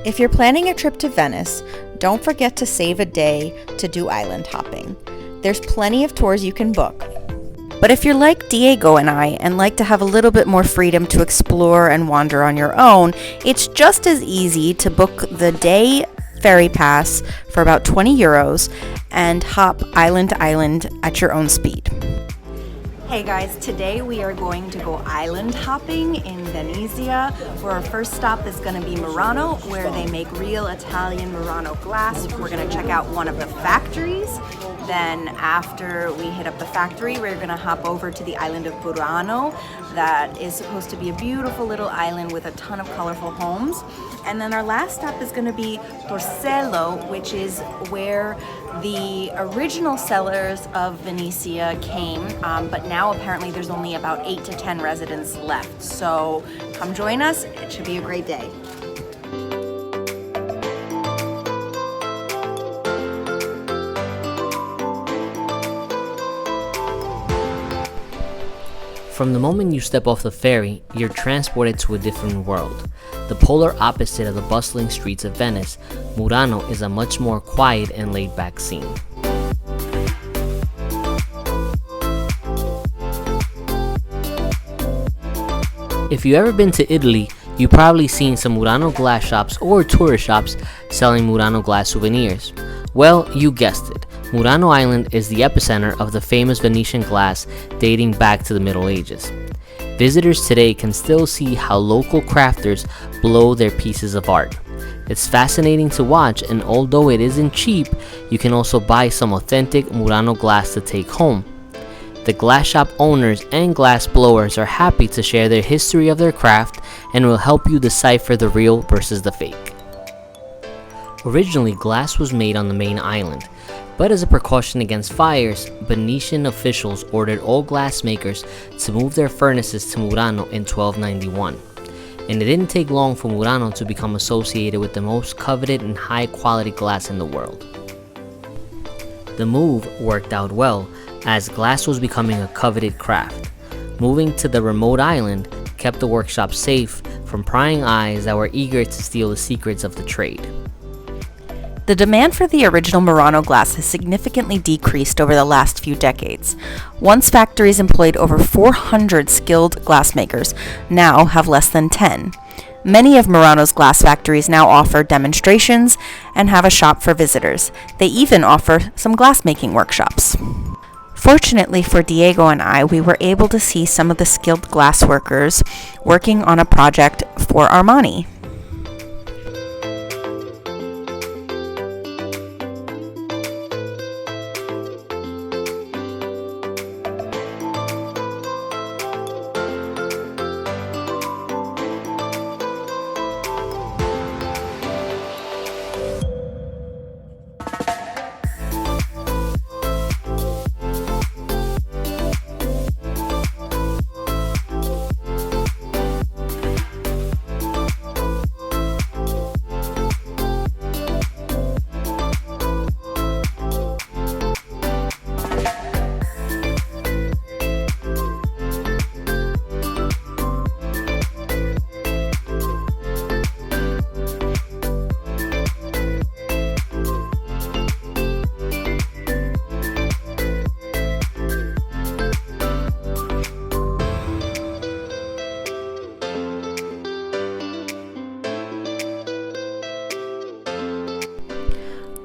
If you're planning a trip to Venice, don't forget to save a day to do island hopping. There's plenty of tours you can book. But if you're like Diego and I and like to have a little bit more freedom to explore and wander on your own, it's just as easy to book the day ferry pass for about €20 and hop island to island at your own speed. Hey guys, today we are going to go island hopping in Venezia, where our first stop is going to be Murano, where they make real Italian Murano glass. We're going to check out one of the factories. Then after we hit up the factory, we're going to hop over to the island of Burano. That is supposed to be a beautiful little island with a ton of colorful homes. And then our last stop is going to be Torcello, which is where the original settlers of Venetia came, but now apparently there's only about 8 to 10 residents left. So come join us, it should be a great day. From the moment you step off the ferry, you're transported to a different world. The polar opposite of the bustling streets of Venice, Murano is a much more quiet and laid-back scene. If you've ever been to Italy, you've probably seen some Murano glass shops or tourist shops selling Murano glass souvenirs. Well, you guessed it. Murano Island is the epicenter of the famous Venetian glass dating back to the Middle Ages. Visitors today can still see how local crafters blow their pieces of art. It's fascinating to watch, and although it isn't cheap, you can also buy some authentic Murano glass to take home. The glass shop owners and glass blowers are happy to share their history of their craft and will help you decipher the real versus the fake. Originally, glass was made on the main island, but as a precaution against fires, Venetian officials ordered all glass makers to move their furnaces to Murano in 1291. And it didn't take long for Murano to become associated with the most coveted and high-quality glass in the world. The move worked out well, as glass was becoming a coveted craft. Moving to the remote island kept the workshop safe from prying eyes that were eager to steal the secrets of the trade. The demand for the original Murano glass has significantly decreased over the last few decades. Once factories employed over 400 skilled glassmakers, now have less than 10. Many of Murano's glass factories now offer demonstrations and have a shop for visitors. They even offer some glassmaking workshops. Fortunately for Diego and I, we were able to see some of the skilled glass workers working on a project for Armani.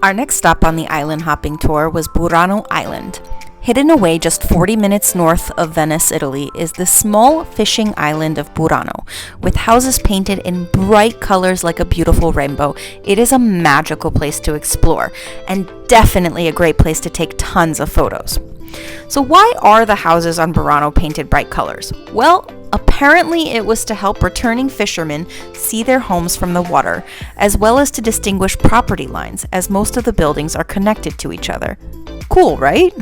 Our next stop on the island hopping tour was Burano Island. Hidden away just 40 minutes north of Venice, Italy, is the small fishing island of Burano, with houses painted in bright colors like a beautiful rainbow. It is a magical place to explore, and definitely a great place to take tons of photos. So why are the houses on Burano painted bright colors? Well, apparently it was to help returning fishermen see their homes from the water, as well as to distinguish property lines, as most of the buildings are connected to each other. Cool, right?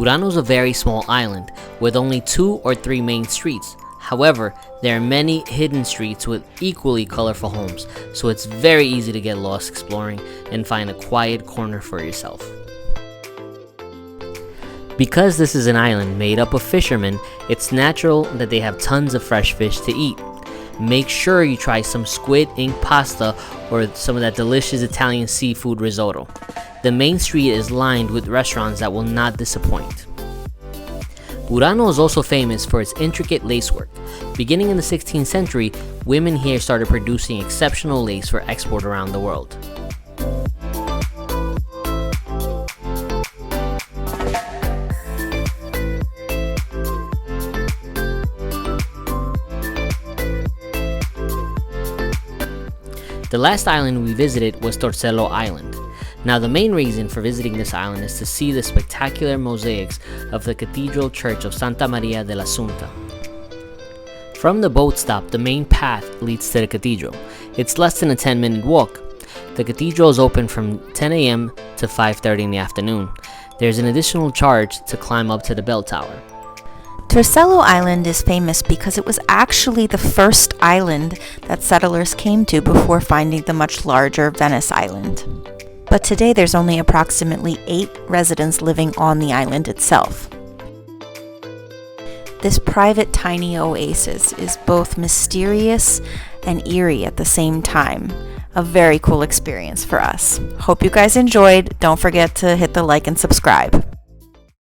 Burano is a very small island with only 2 or 3 main streets. However, there are many hidden streets with equally colorful homes, so it's very easy to get lost exploring and find a quiet corner for yourself. Because this is an island made up of fishermen, it's natural that they have tons of fresh fish to eat. Make sure you try some squid ink pasta or some of that delicious Italian seafood risotto. The main street is lined with restaurants that will not disappoint. Burano is also famous for its intricate lacework. Beginning in the 16th century, women here started producing exceptional lace for export around the world. The last island we visited was Torcello Island. Now, the main reason for visiting this island is to see the spectacular mosaics of the Cathedral Church of Santa Dell'Assunta. From the boat stop, the main path leads to the cathedral. It's less than a 10-minute walk. The cathedral is open from 10 a.m. to 5:30 in the afternoon. There's an additional charge to climb up to the bell tower. Torcello Island is famous because it was actually the first island that settlers came to before finding the much larger Venice Island. But today there's only approximately 8 residents living on the island itself. This private tiny oasis is both mysterious and eerie at the same time. A very cool experience for us. Hope you guys enjoyed. Don't forget to hit the like and subscribe.